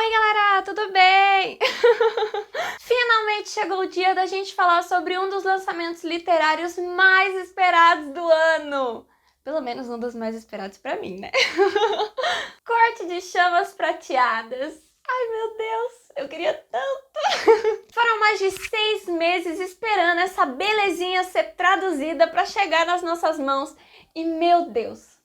Oi galera, tudo bem? Finalmente chegou o dia da gente falar sobre um dos lançamentos literários mais esperados do ano. Pelo menos um dos mais esperados pra mim, né? Corte de Chamas Prateadas. Ai meu Deus, eu queria tanto! Foram mais de 6 meses esperando essa belezinha ser traduzida pra chegar nas nossas mãos. E meu Deus!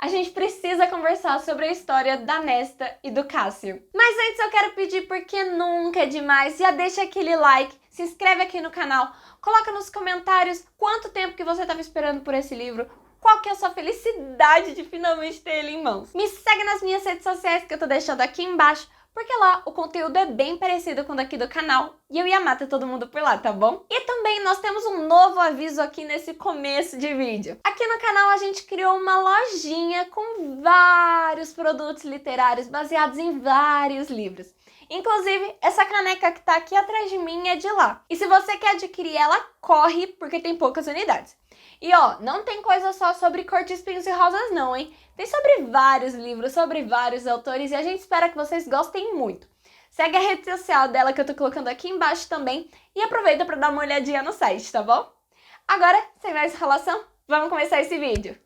A gente precisa conversar sobre a história da Nesta e do Cássio. Mas antes eu quero pedir, porque nunca é demais, já deixa aquele like, se inscreve aqui no canal, coloca nos comentários quanto tempo que você estava esperando por esse livro, qual que é a sua felicidade de finalmente ter ele em mãos. Me segue nas minhas redes sociais que eu tô deixando aqui embaixo, porque lá o conteúdo é bem parecido com o daqui do canal e eu ia amar ter todo mundo por lá, tá bom? E também nós temos um novo aviso aqui nesse começo de vídeo. Aqui no canal a gente criou uma lojinha com vários produtos literários baseados em vários livros. Inclusive, essa caneca que tá aqui atrás de mim é de lá. E se você quer adquirir ela, corre, porque tem poucas unidades. E ó, não tem coisa só sobre Cor de Espinhos e Rosas não, hein? Tem sobre vários livros, sobre vários autores e a gente espera que vocês gostem muito. Segue a rede social dela que eu tô colocando aqui embaixo também e aproveita para dar uma olhadinha no site, tá bom? Agora, sem mais enrolação, vamos começar esse vídeo.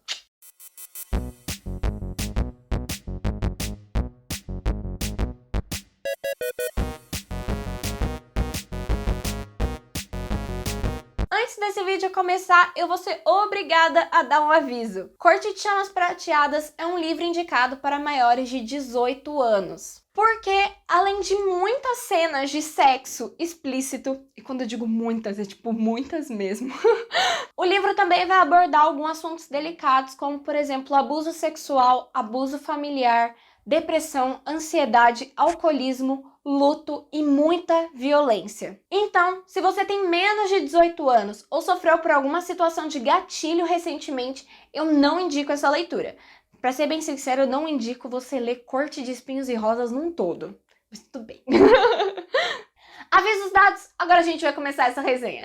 Antes desse vídeo começar, eu vou ser obrigada a dar um aviso. Corte de Chamas Prateadas é um livro indicado para maiores de 18 anos. Porque, além de muitas cenas de sexo explícito, e quando eu digo muitas, é tipo muitas mesmo, o livro também vai abordar alguns assuntos delicados, como, por exemplo, abuso sexual, abuso familiar, depressão, ansiedade, alcoolismo, luto e muita violência. Então, se você tem menos de 18 anos ou sofreu por alguma situação de gatilho recentemente, eu não indico essa leitura. Pra ser bem sincero, eu não indico você ler Corte de Espinhos e Rosas num todo. Mas tudo bem. Avisos dados, agora a gente vai começar essa resenha.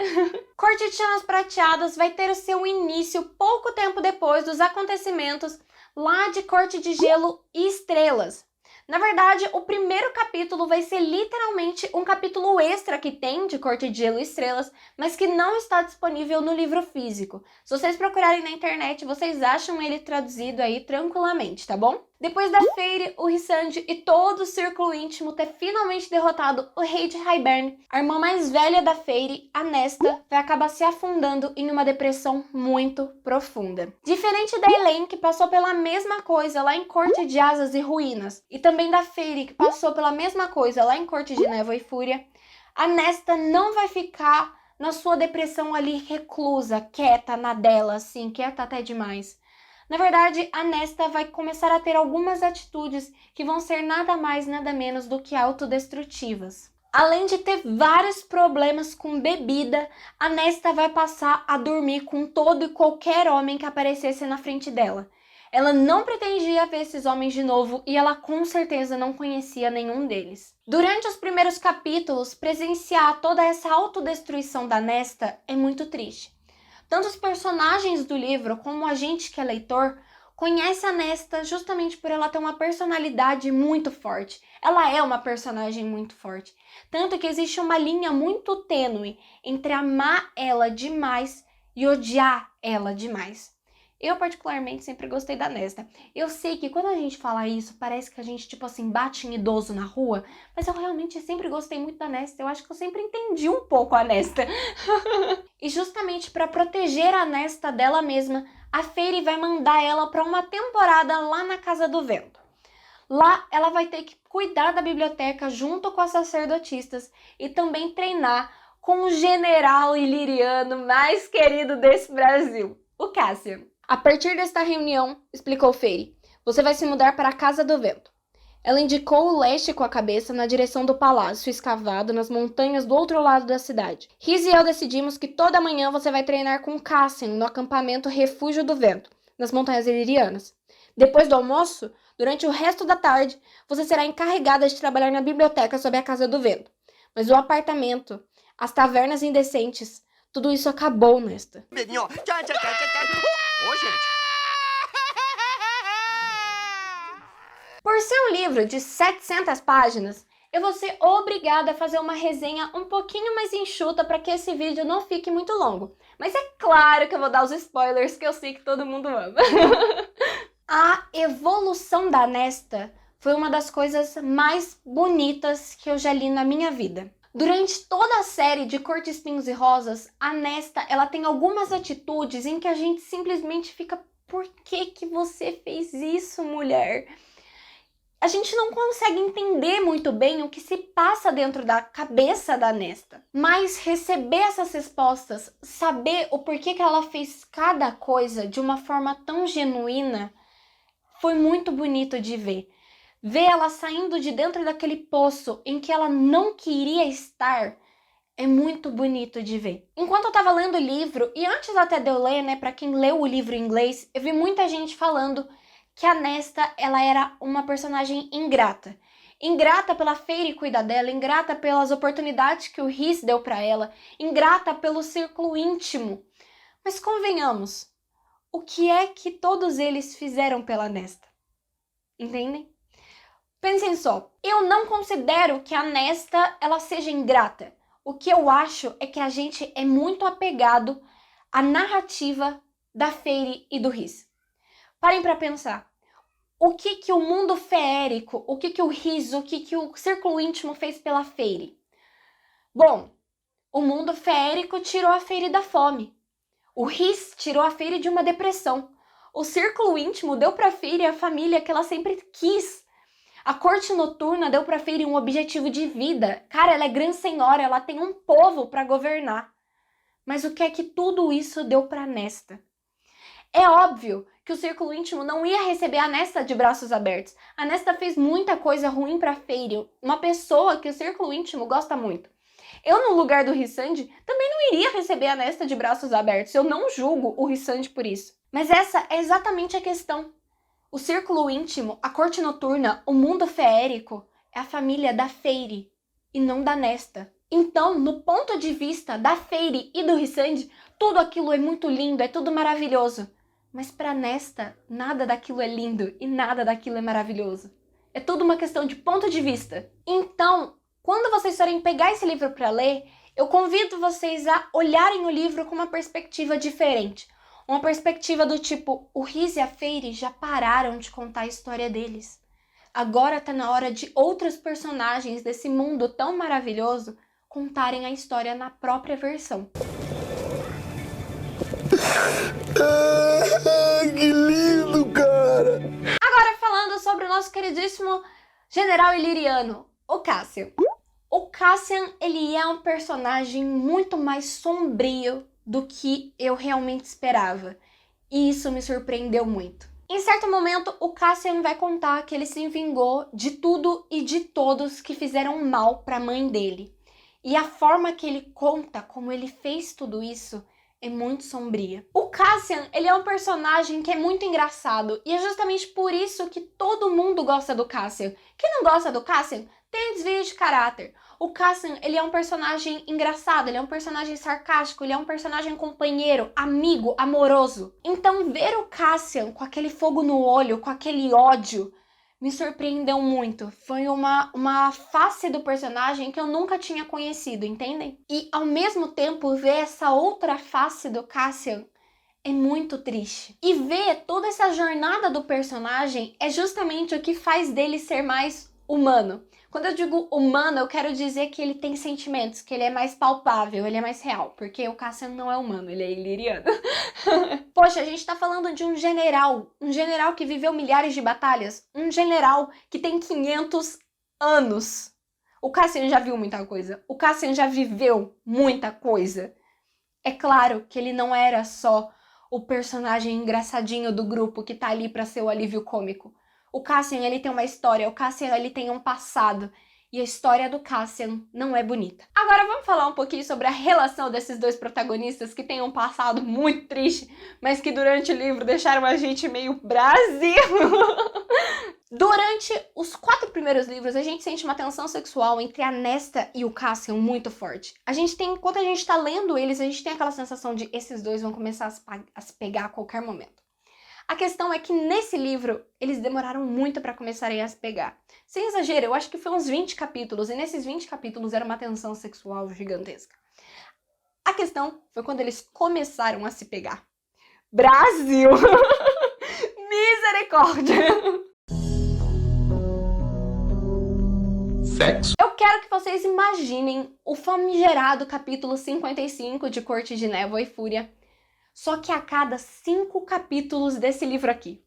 Corte de Chamas Prateadas vai ter o seu início pouco tempo depois dos acontecimentos lá de Corte de Gelo e Estrelas. Na verdade, o primeiro capítulo vai ser literalmente um capítulo extra que tem de Corte de Gelo e Estrelas, mas que não está disponível no livro físico. Se vocês procurarem na internet, vocês acham ele traduzido aí tranquilamente, tá bom? Depois da Feyre, o Rhysand e todo o círculo íntimo ter finalmente derrotado o rei de Hybern, a irmã mais velha da Feyre, a Nesta, vai acabar se afundando em uma depressão muito profunda. Diferente da Elain, que passou pela mesma coisa lá em Corte de Asas e Ruínas, e também da Feyre, que passou pela mesma coisa lá em Corte de Névoa e Fúria, a Nesta não vai ficar na sua depressão ali reclusa, quieta na dela, assim, quieta até demais. Na verdade, a Nesta vai começar a ter algumas atitudes que vão ser nada mais, nada menos do que autodestrutivas. Além de ter vários problemas com bebida, a Nesta vai passar a dormir com todo e qualquer homem que aparecesse na frente dela. Ela não pretendia ver esses homens de novo e ela com certeza não conhecia nenhum deles. Durante os primeiros capítulos, presenciar toda essa autodestruição da Nesta é muito triste. Tanto os personagens do livro como a gente que é leitor conhece a Nesta justamente por ela ter uma personalidade muito forte. Ela é uma personagem muito forte. Tanto que existe uma linha muito tênue entre amar ela demais e odiar ela demais. Eu, particularmente, sempre gostei da Nesta. Eu sei que quando a gente fala isso, parece que a gente, tipo assim, bate em idoso na rua, mas eu realmente sempre gostei muito da Nesta. Eu acho que eu sempre entendi um pouco a Nesta. E justamente para proteger a Nesta dela mesma, a Feyre vai mandar ela para uma temporada lá na Casa do Vento. Lá, ela vai ter que cuidar da biblioteca junto com as sacerdotisas e também treinar com o general iliriano mais querido desse Brasil, o Cássio. A partir desta reunião, explicou Feyre, você vai se mudar para a Casa do Vento. Ela indicou o leste com a cabeça na direção do palácio escavado nas montanhas do outro lado da cidade. Rhys e eu decidimos que toda manhã você vai treinar com Cassian no acampamento Refúgio do Vento, nas montanhas ilirianas. Depois do almoço, durante o resto da tarde, você será encarregada de trabalhar na biblioteca sob a Casa do Vento. Mas o apartamento, as tavernas indecentes, tudo isso acabou, Nesta. Ô, gente. Por ser um livro de 700 páginas, eu vou ser obrigada a fazer uma resenha um pouquinho mais enxuta para que esse vídeo não fique muito longo. Mas é claro que eu vou dar os spoilers que eu sei que todo mundo ama. A evolução da Nesta foi uma das coisas mais bonitas que eu já li na minha vida. Durante toda a série de Cor de Espinhos e Rosas, a Nesta, ela tem algumas atitudes em que a gente simplesmente fica: por que você fez isso, mulher? A gente não consegue entender muito bem o que se passa dentro da cabeça da Nesta. Mas receber essas respostas, saber o porquê que ela fez cada coisa de uma forma tão genuína, foi muito bonito de ver. Ver ela saindo de dentro daquele poço em que ela não queria estar é muito bonito de ver. Enquanto eu tava lendo o livro, e antes até de eu ler, né, pra quem leu o livro em inglês, eu vi muita gente falando que a Nesta, ela era uma personagem ingrata. Ingrata pela Fairy cuidar dela, ingrata pelas oportunidades que o Rhys deu pra ela, ingrata pelo círculo íntimo. Mas convenhamos, o que é que todos eles fizeram pela Nesta? Entendem? Pensem só, eu não considero que a Nesta ela seja ingrata. O que eu acho é que a gente é muito apegado à narrativa da Fairy e do Rhys. Parem pra pensar. O que o mundo feérico, o que o Rhys, o que o círculo íntimo fez pela Fairy? Bom, o mundo feérico tirou a Fairy da fome. O Rhys tirou a Fairy de uma depressão. O círculo íntimo deu pra Fairy a família que ela sempre quis. A corte noturna deu pra Fairy um objetivo de vida. Cara, ela é grande senhora, ela tem um povo pra governar. Mas o que é que tudo isso deu pra Nesta? É óbvio que o círculo íntimo não ia receber a Nesta de braços abertos. A Nesta fez muita coisa ruim pra Fairy, uma pessoa que o círculo íntimo gosta muito. Eu, no lugar do Rhysand, também não iria receber a Nesta de braços abertos. Eu não julgo o Rhysand por isso. Mas essa é exatamente a questão. O círculo íntimo, a corte noturna, o mundo feérico é a família da Fairy e não da Nesta. Então, no ponto de vista da Fairy e do Rhysand, tudo aquilo é muito lindo, é tudo maravilhoso. Mas para Nesta, nada daquilo é lindo e nada daquilo é maravilhoso. É tudo uma questão de ponto de vista. Então, quando vocês forem pegar esse livro para ler, eu convido vocês a olharem o livro com uma perspectiva diferente. Uma perspectiva do tipo, o Rhys e a Fairy já pararam de contar a história deles. Agora tá na hora de outros personagens desse mundo tão maravilhoso contarem a história na própria versão. Que lindo, cara! Agora falando sobre o nosso queridíssimo general iliriano, o Cassian. O Cassian, ele é um personagem muito mais sombrio do que eu realmente esperava. E isso me surpreendeu muito. Em certo momento, o Cassian vai contar que ele se vingou de tudo e de todos que fizeram mal para a mãe dele. E a forma que ele conta como ele fez tudo isso é muito sombria. O Cassian, ele é um personagem que é muito engraçado. E é justamente por isso que todo mundo gosta do Cassian. Quem não gosta do Cassian tem desvio de caráter. O Cassian, ele é um personagem engraçado, ele é um personagem sarcástico, ele é um personagem companheiro, amigo, amoroso. Então ver o Cassian com aquele fogo no olho, com aquele ódio, me surpreendeu muito. Foi uma face do personagem que eu nunca tinha conhecido, entendem? E ao mesmo tempo ver essa outra face do Cassian é muito triste. E ver toda essa jornada do personagem é justamente o que faz dele ser mais humano. Quando eu digo humano, eu quero dizer que ele tem sentimentos, que ele é mais palpável, ele é mais real, porque o Cassian não é humano, ele é iliriano. Poxa, a gente tá falando de um general que viveu milhares de batalhas, um general que tem 500 anos. O Cassian já viu muita coisa, o Cassian já viveu muita coisa. É claro que ele não era só o personagem engraçadinho do grupo que tá ali pra ser o alívio cômico. O Cassian, ele tem uma história, o Cassian, ele tem um passado. E a história do Cassian não é bonita. Agora vamos falar um pouquinho sobre a relação desses dois protagonistas que têm um passado muito triste, mas que durante o livro deixaram a gente meio Brasil. Durante os 4 primeiros livros, a gente sente uma tensão sexual entre a Nesta e o Cassian muito forte. Enquanto a gente tá lendo eles, a gente tem aquela sensação de esses dois vão começar a se pegar a qualquer momento. A questão é que nesse livro, eles demoraram muito para começarem a se pegar. Sem exagero, eu acho que foi uns 20 capítulos, e nesses 20 capítulos era uma tensão sexual gigantesca. A questão foi quando eles começaram a se pegar. Brasil! Misericórdia! Sexo. Eu quero que vocês imaginem o famigerado capítulo 55 de Corte de Névoa e Fúria, só que a cada 5 capítulos desse livro aqui.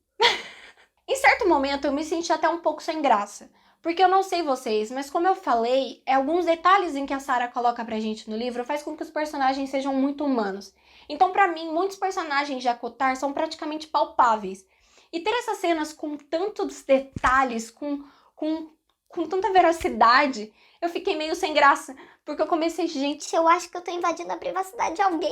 Em certo momento eu me senti até um pouco sem graça, porque eu não sei vocês, mas como eu falei, alguns detalhes em que a Sarah coloca pra gente no livro faz com que os personagens sejam muito humanos. Então pra mim, muitos personagens de ACOTAR são praticamente palpáveis. E ter essas cenas com tantos detalhes, com tanta veracidade, eu fiquei meio sem graça, porque eu comecei, gente, eu acho que eu tô invadindo a privacidade de alguém.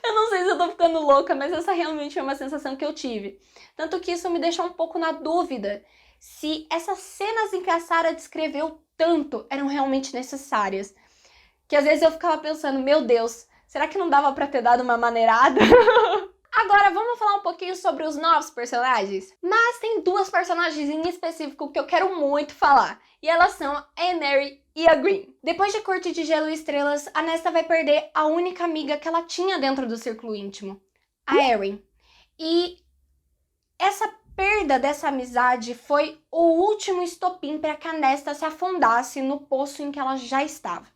Eu não sei se eu tô ficando louca, mas essa realmente é uma sensação que eu tive. Tanto que isso me deixou um pouco na dúvida se essas cenas em que a Sarah descreveu tanto eram realmente necessárias. Que às vezes eu ficava pensando, meu Deus, será que não dava pra ter dado uma maneirada? Agora, vamos falar um pouquinho sobre os novos personagens? Mas tem 2 personagens em específico que eu quero muito falar. E elas são a Emery e a Green. Depois de Corte de Gelo e Estrelas, a Nesta vai perder a única amiga que ela tinha dentro do círculo íntimo, a Erin. E essa perda dessa amizade foi o último estopim para que a Nesta se afundasse no poço em que ela já estava.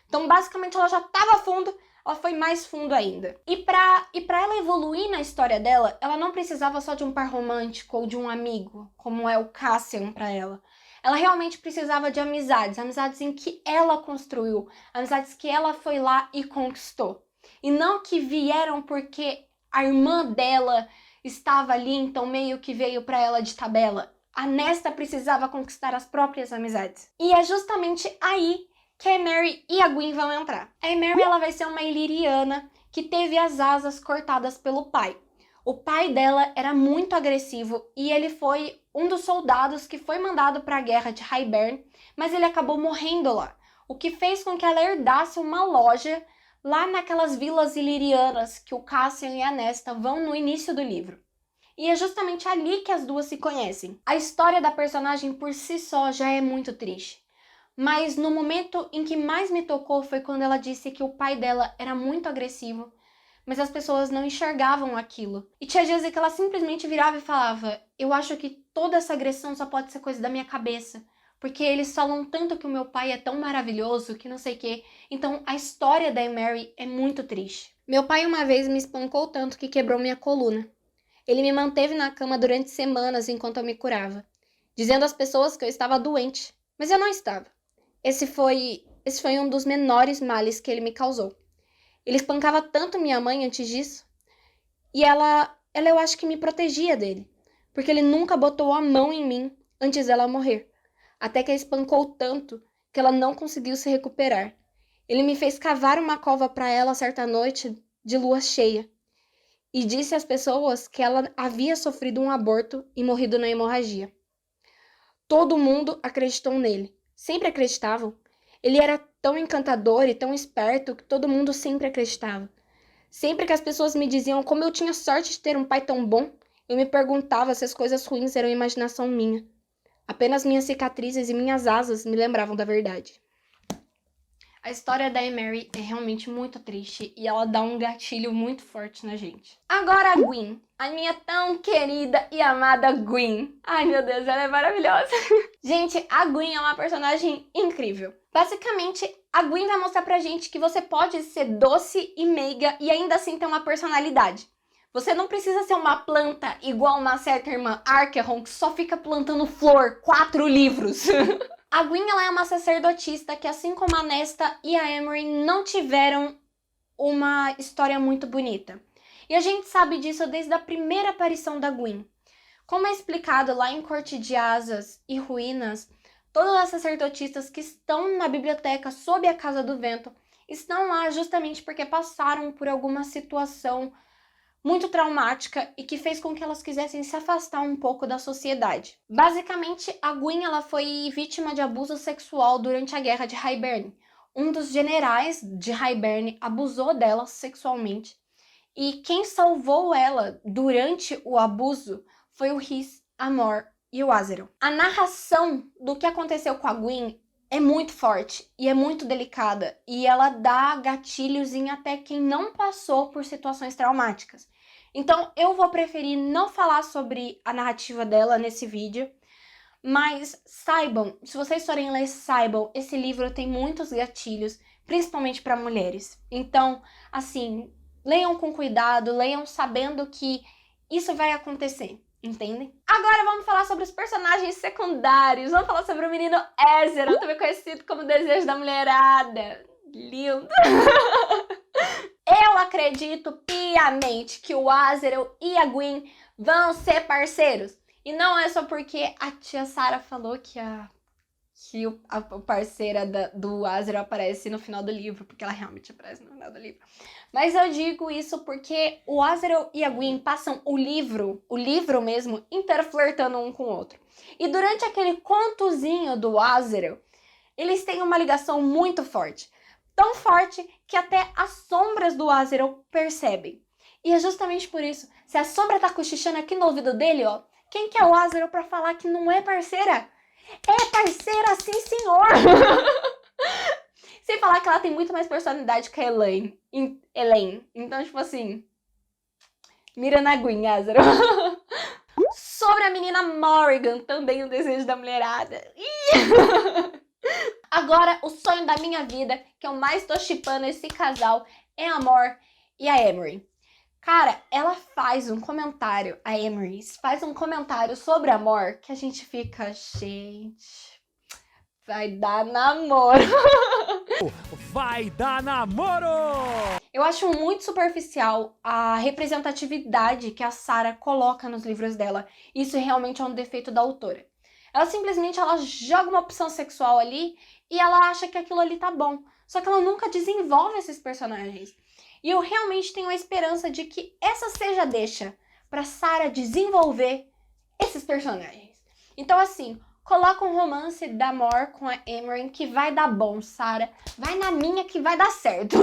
Então, basicamente, ela já estava fundo, ela foi mais fundo ainda. E pra ela evoluir na história dela, ela não precisava só de um par romântico ou de um amigo, como é o Cassian pra ela. Ela realmente precisava de amizades, amizades em que ela construiu, amizades que ela foi lá e conquistou. E não que vieram porque a irmã dela estava ali, então meio que veio pra ela de tabela. A Nesta precisava conquistar as próprias amizades. E é justamente aí que a Emery e a Gwen vão entrar. A Emery, ela vai ser uma iliriana que teve as asas cortadas pelo pai. O pai dela era muito agressivo e ele foi um dos soldados que foi mandado para a guerra de Hybern, mas ele acabou morrendo lá, o que fez com que ela herdasse uma loja lá naquelas vilas ilirianas que o Cassian e a Nesta vão no início do livro. E é justamente ali que as duas se conhecem. A história da personagem por si só já é muito triste. Mas no momento em que mais me tocou foi quando ela disse que o pai dela era muito agressivo, mas as pessoas não enxergavam aquilo. E tinha dias em que ela simplesmente virava e falava, eu acho que toda essa agressão só pode ser coisa da minha cabeça, porque eles falam tanto que o meu pai é tão maravilhoso, que não sei o quê. Então a história da Emery é muito triste. Meu pai uma vez me espancou tanto que quebrou minha coluna. Ele me manteve na cama durante semanas enquanto eu me curava, dizendo às pessoas que eu estava doente, mas eu não estava. Esse foi um dos menores males que ele me causou. Ele espancava tanto minha mãe antes disso, e ela eu acho que me protegia dele, porque ele nunca botou a mão em mim antes dela morrer, até que a espancou tanto que ela não conseguiu se recuperar. Ele me fez cavar uma cova para ela certa noite de lua cheia, e disse às pessoas que ela havia sofrido um aborto e morrido na hemorragia. Todo mundo acreditou nele. Sempre acreditavam. Ele era tão encantador e tão esperto que todo mundo sempre acreditava. Sempre que as pessoas me diziam como eu tinha sorte de ter um pai tão bom, eu me perguntava se as coisas ruins eram imaginação minha. Apenas minhas cicatrizes e minhas asas me lembravam da verdade. A história da Emery é realmente muito triste e ela dá um gatilho muito forte na gente. Agora a Gwen, a minha tão querida e amada Gwen. Ai meu Deus, ela é maravilhosa. Gente, a Gwen é uma personagem incrível. Basicamente, a Gwen vai mostrar pra gente que você pode ser doce e meiga e ainda assim ter uma personalidade. Você não precisa ser uma planta igual uma certa irmã Archeron que só fica plantando flor 4 livros. A Gwen, ela é uma sacerdotista que, assim como a Nesta e a Emery, não tiveram uma história muito bonita. E a gente sabe disso desde a primeira aparição da Gwen. Como é explicado lá em Corte de Asas e Ruínas, todas as sacerdotisas que estão na biblioteca sob a Casa do Vento estão lá justamente porque passaram por alguma situação muito traumática e que fez com que elas quisessem se afastar um pouco da sociedade. Basicamente, a Gwen, ela foi vítima de abuso sexual durante a Guerra de Hybern. Um dos generais de Hybern abusou dela sexualmente E quem salvou ela durante o abuso foi o Rhys, a Mor e o Azeroth. A narração do que aconteceu com a Gwyn é muito forte e é muito delicada. E ela dá gatilhos em até quem não passou por situações traumáticas. Então eu vou preferir não falar sobre a narrativa dela nesse vídeo. Mas saibam, se vocês forem ler, saibam, esse livro tem muitos gatilhos, principalmente para mulheres. Então, assim, leiam com cuidado, leiam sabendo que isso vai acontecer, entendem? Agora vamos falar sobre os personagens secundários. Vamos falar sobre o menino Ezra, também conhecido como Desejo da Mulherada. Lindo! Eu acredito piamente que o Azeroth e a Gwyn vão ser parceiros. E não é só porque a tia Sarah falou que a parceira do Azeroth aparece no final do livro, porque ela realmente aparece no final do livro. Mas eu digo isso porque o Azeroth e a Gwyn passam o livro mesmo, inteiro flertando um com o outro. E durante aquele contozinho do Azeroth, eles têm uma ligação muito forte. Tão forte que até as sombras do Azeroth percebem. E é justamente por isso, se a sombra tá cochichando aqui no ouvido dele, ó, quem que é o Azeroth pra falar que não é parceira? É parceira, sim, senhor! Sem falar que ela tem muito mais personalidade que a Elaine. Então, tipo assim, mira na Gwyn, Azeroth. Sobre a menina Morrigan, também o desejo da mulherada. Agora, o sonho da minha vida, que eu mais tô shippando esse casal, é a Mor e a Emery. Cara, ela faz um comentário, a Emery faz um comentário sobre a Mor que a gente fica, gente, vai dar namoro. Vai dar namoro! Eu acho muito superficial a representatividade que a Sarah coloca nos livros dela. Isso realmente é um defeito da autora. Ela simplesmente joga uma opção sexual ali e ela acha que aquilo ali tá bom. Só que ela nunca desenvolve esses personagens. E eu realmente tenho a esperança de que essa seja a deixa pra Sarah desenvolver esses personagens. Então, assim, coloca um romance da Mor com a Emery que vai dar bom, Sarah. Vai na minha que vai dar certo.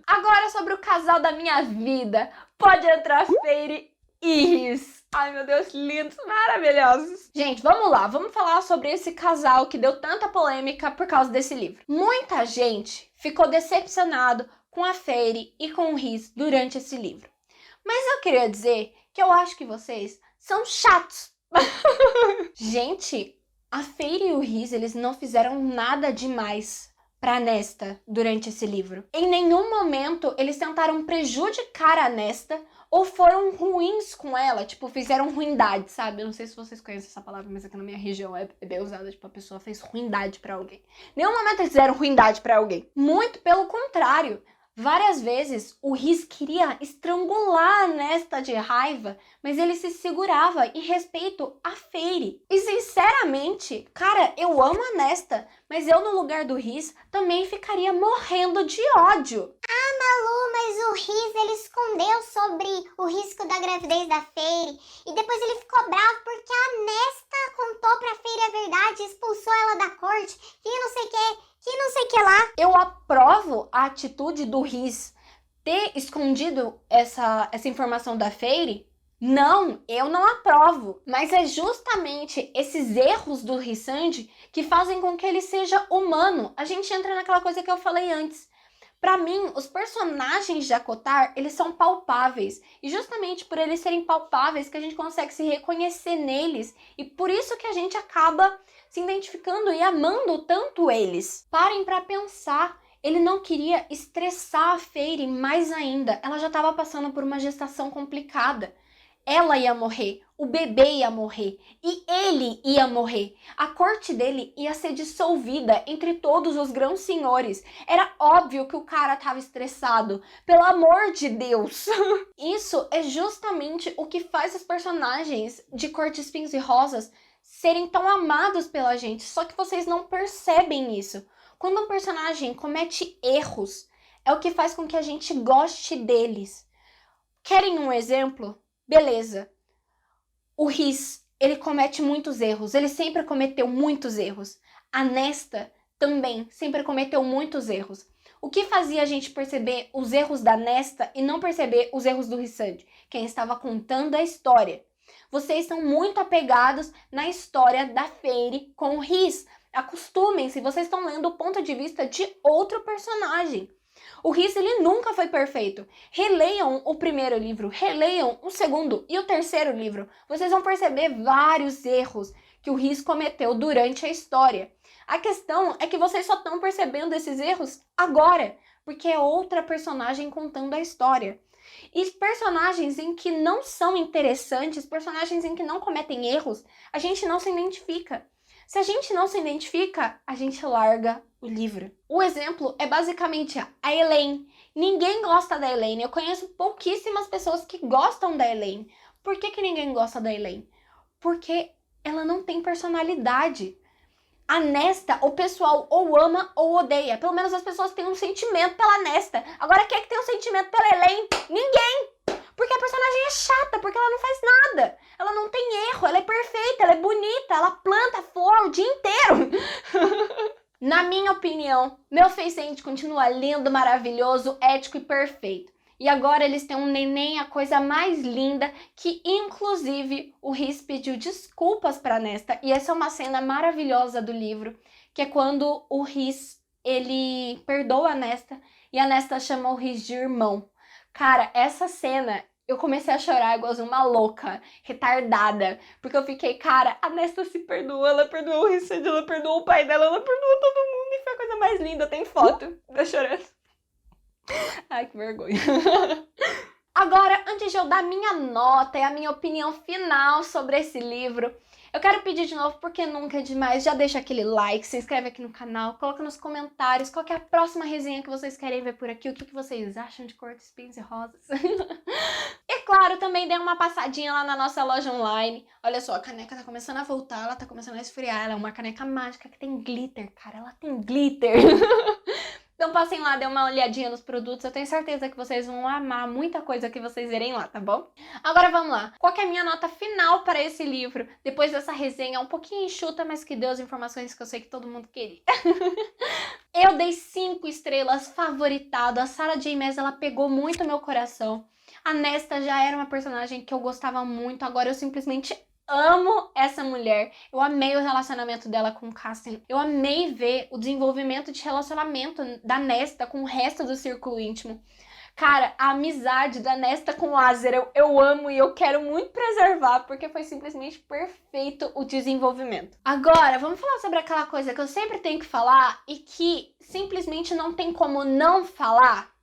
Agora, sobre o casal da minha vida. Pode entrar Feyre e Rhys. Ai, meu Deus, lindos, maravilhosos. Gente, vamos lá. Vamos falar sobre esse casal que deu tanta polêmica por causa desse livro. Muita gente ficou decepcionado com a Feyre e com o Rhys durante esse livro. Mas eu queria dizer que eu acho que vocês são chatos. Gente, a Feyre e o Rhys, eles não fizeram nada demais pra Nesta durante esse livro. Em nenhum momento eles tentaram prejudicar a Nesta ou foram ruins com ela, tipo, fizeram ruindade, sabe? Eu não sei se vocês conhecem essa palavra, mas aqui na minha região é bem usada, tipo, a pessoa fez ruindade pra alguém. Em nenhum momento eles fizeram ruindade pra alguém. Muito pelo contrário. Várias vezes o Rhys queria estrangular a Nesta de raiva, mas ele se segurava em respeito a Feyre. E sinceramente, cara, eu amo a Nesta, mas eu no lugar do Rhys também ficaria morrendo de ódio. Ah, Malu, mas o Rhys, ele escondeu sobre o risco da gravidez da Feyre. E depois ele ficou bravo porque a Nesta contou pra Feyre a verdade, expulsou ela da corte, que não sei o que lá. Eu aprovo a atitude do Rhys ter escondido essa informação da Feyre. Não, eu não aprovo. Mas é justamente esses erros do Rhysand que fazem com que ele seja humano. A gente entra naquela coisa que eu falei antes. Pra mim, os personagens de ACOTAR, eles são palpáveis. E justamente por eles serem palpáveis que a gente consegue se reconhecer neles. E por isso que a gente acaba se identificando e amando tanto eles. Parem pra pensar. Ele não queria estressar a Feyre mais ainda. Ela já estava passando por uma gestação complicada. Ela ia morrer, o bebê ia morrer e ele ia morrer. A corte dele ia ser dissolvida entre todos os grãos senhores. Era óbvio que o cara estava estressado, pelo amor de Deus. Isso é justamente o que faz os personagens de Cor de Espinhos e Rosas serem tão amados pela gente, só que vocês não percebem isso. Quando um personagem comete erros, é o que faz com que a gente goste deles. Querem um exemplo? Beleza. O Rhys, ele comete muitos erros. Ele sempre cometeu muitos erros. A Nesta também sempre cometeu muitos erros. O que fazia a gente perceber os erros da Nesta e não perceber os erros do Rissand? Quem estava contando a história. Vocês são muito apegados na história da Fairy com o Rhys. Acostumem-se, vocês estão lendo o ponto de vista de outro personagem. O Rhys, ele nunca foi perfeito. Releiam o primeiro livro, releiam o segundo e o terceiro livro. Vocês vão perceber vários erros que o Rhys cometeu durante a história. A questão é que vocês só estão percebendo esses erros agora, porque é outra personagem contando a história. E personagens em que não são interessantes, personagens em que não cometem erros, a gente não se identifica. Se a gente não se identifica, a gente larga o livro. O exemplo é basicamente a Elaine. Ninguém gosta da Elaine. Eu conheço pouquíssimas pessoas que gostam da Elaine. Por que ninguém gosta da Elaine? Porque ela não tem personalidade. A Nesta, o pessoal ou ama ou odeia. Pelo menos as pessoas têm um sentimento pela Nesta. Agora, quem é que tem um sentimento pela Elaine? Ninguém! Porque a personagem é chata, porque ela não faz nada. Ela não tem erro, ela é perfeita, ela é bonita, ela planta flor o dia inteiro. Na minha opinião, Maleficent continua lindo, maravilhoso, ético e perfeito. E agora eles têm um neném, a coisa mais linda, que inclusive o Rhys pediu desculpas para Nesta. E essa é uma cena maravilhosa do livro, que é quando o Rhys, ele perdoa a Nesta e a Nesta chama o Rhys de irmão. Cara, essa cena, eu comecei a chorar igualzinho uma louca, retardada, porque eu fiquei, cara, a Nesta se perdoou, ela perdoou o Rhysand, ela perdoou o pai dela, ela perdoou todo mundo e foi a coisa mais linda, tem foto, tá chorando. Ai, que vergonha. Agora, antes de eu dar minha nota e a minha opinião final sobre esse livro, eu quero pedir de novo, porque nunca é demais, já deixa aquele like, se inscreve aqui no canal, coloca nos comentários qual que é a próxima resenha que vocês querem ver por aqui, o que vocês acham de Cortes, Espinhos e Rosas. E claro, também dê uma passadinha lá na nossa loja online. Olha só, a caneca tá começando a voltar, ela tá começando a esfriar, ela é uma caneca mágica que tem glitter, cara, ela tem glitter. Então passem lá, dê uma olhadinha nos produtos, eu tenho certeza que vocês vão amar muita coisa que vocês verem lá, tá bom? Agora vamos lá, qual que é a minha nota final para esse livro? Depois dessa resenha um pouquinho enxuta, mas que deu as informações que eu sei que todo mundo queria. Eu dei 5 estrelas, favoritado, a Sarah J. Maas, ela pegou muito meu coração. A Nesta já era uma personagem que eu gostava muito, agora eu simplesmente amo essa mulher. Eu amei o relacionamento dela com o Cassian. Eu amei ver o desenvolvimento de relacionamento da Nesta com o resto do círculo íntimo. Cara, a amizade da Nesta com o Azer eu amo e eu quero muito preservar, porque foi simplesmente perfeito o desenvolvimento. Agora, vamos falar sobre aquela coisa que eu sempre tenho que falar e que simplesmente não tem como não falar.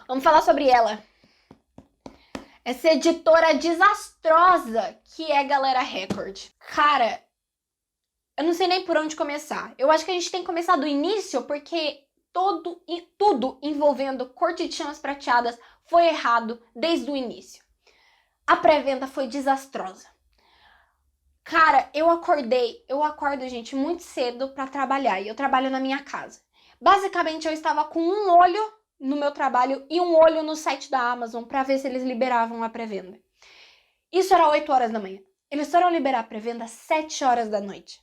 Vamos falar sobre ela. Essa editora desastrosa que é Galera Record. Cara, eu não sei nem por onde começar. Eu acho que a gente tem que começar do início, porque tudo envolvendo Corte de Chamas Prateadas foi errado desde o início. A pré-venda foi desastrosa. Cara, eu acordo, gente, muito cedo pra trabalhar e eu trabalho na minha casa. Basicamente, eu estava com um olho no meu trabalho e um olho no site da Amazon para ver se eles liberavam a pré-venda. Isso era 8 horas da manhã. Eles foram liberar a pré-venda às 7 horas da noite.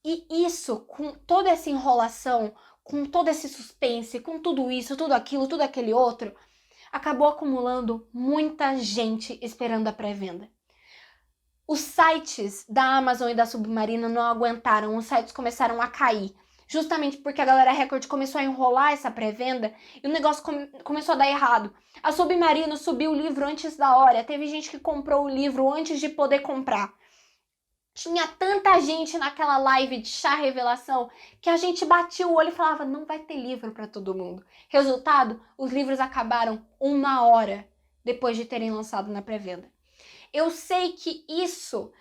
E isso, com toda essa enrolação, com todo esse suspense, com tudo isso, tudo aquilo, tudo aquele outro, acabou acumulando muita gente esperando a pré-venda. Os sites da Amazon e da Submarina não aguentaram, os sites começaram a cair. Justamente porque a Galera Record começou a enrolar essa pré-venda e o negócio começou a dar errado. A Submarino subiu o livro antes da hora, teve gente que comprou o livro antes de poder comprar. Tinha tanta gente naquela live de chá revelação que a gente batia o olho e falava, não vai ter livro para todo mundo. Resultado, os livros acabaram 1 hora depois de terem lançado na pré-venda. Eu sei que isso,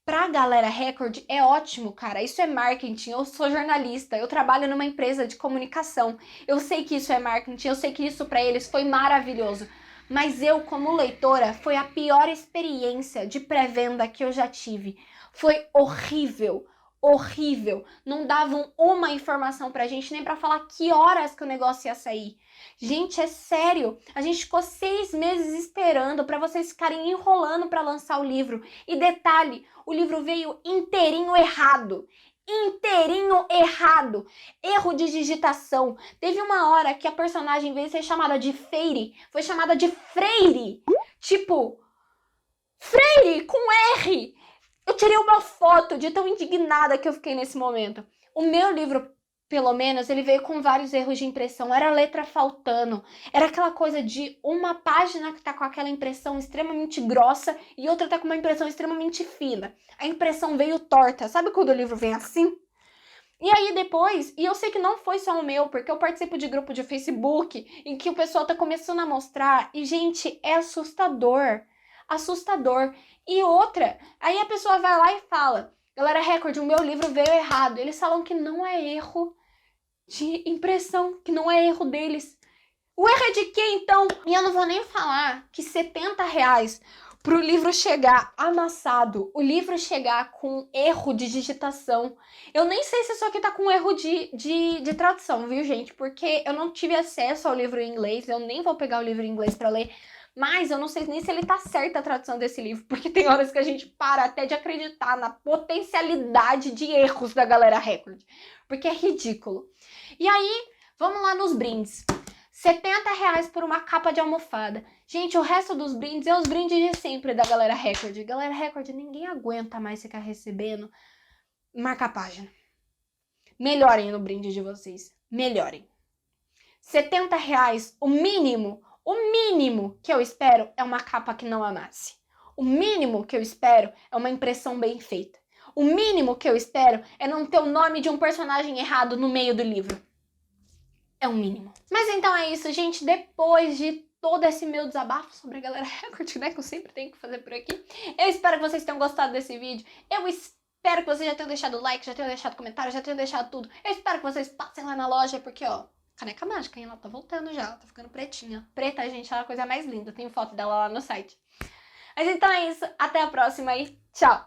pra Galera Record, é ótimo, cara. Isso é marketing. Eu sou jornalista, eu trabalho numa empresa de comunicação. Eu sei que isso é marketing, eu sei que isso pra eles foi maravilhoso. Mas eu, como leitora, foi a pior experiência de pré-venda que eu já tive. Foi horrível, horrível. Não davam uma informação pra gente, nem pra falar que horas que o negócio ia sair. Gente, é sério. A gente ficou 6 meses esperando pra vocês ficarem enrolando pra lançar o livro. E detalhe, o livro veio inteirinho errado. inteirinho errado. Erro de digitação. Teve uma hora que a personagem, em vez de ser chamada de Feire, foi chamada de Freire. Tipo, Freire com R. Eu tirei uma foto de tão indignada que eu fiquei nesse momento. O meu livro, pelo menos, ele veio com vários erros de impressão. Era letra faltando. Era aquela coisa de uma página que tá com aquela impressão extremamente grossa e outra tá com uma impressão extremamente fina. A impressão veio torta. Sabe quando o livro vem assim? E aí depois, e eu sei que não foi só o meu, porque eu participo de grupo de Facebook em que o pessoal tá começando a mostrar e, gente, é assustador. Assustador. E outra, aí a pessoa vai lá e fala: Galera Record, o meu livro veio errado. Eles falam que não é erro de impressão, que não é erro deles. O erro é de quem, então? E eu não vou nem falar que R$70 pro livro chegar amassado, o livro chegar com erro de digitação. Eu nem sei se isso aqui tá com erro de tradução, viu, gente? Porque eu não tive acesso ao livro em inglês, eu nem vou pegar o livro em inglês pra ler. Mas eu não sei nem se ele tá certa a tradução desse livro, porque tem horas que a gente para até de acreditar na potencialidade de erros da Galera Record, porque é ridículo. E aí, vamos lá nos brindes. R$70 por uma capa de almofada. Gente, o resto dos brindes é os brindes de sempre da Galera Record. Galera Record, ninguém aguenta mais ficar recebendo marca-página. Melhorem no brinde de vocês. Melhorem. R$70, o mínimo que eu espero é uma capa que não amasse. O mínimo que eu espero é uma impressão bem feita. O mínimo que eu espero é não ter o nome de um personagem errado no meio do livro. É o mínimo. Mas então é isso, gente. Depois de todo esse meu desabafo sobre a Galera Record, né, que eu sempre tenho que fazer por aqui, eu espero que vocês tenham gostado desse vídeo. Eu espero que vocês já tenham deixado o like, já tenham deixado comentário, já tenham deixado tudo. Eu espero que vocês passem lá na loja, porque, ó, caneca mágica, hein? Ela tá voltando já, ela tá ficando pretinha. Preta, gente, ela é a coisa mais linda. Tem foto dela lá no site. Mas então é isso. Até a próxima e tchau!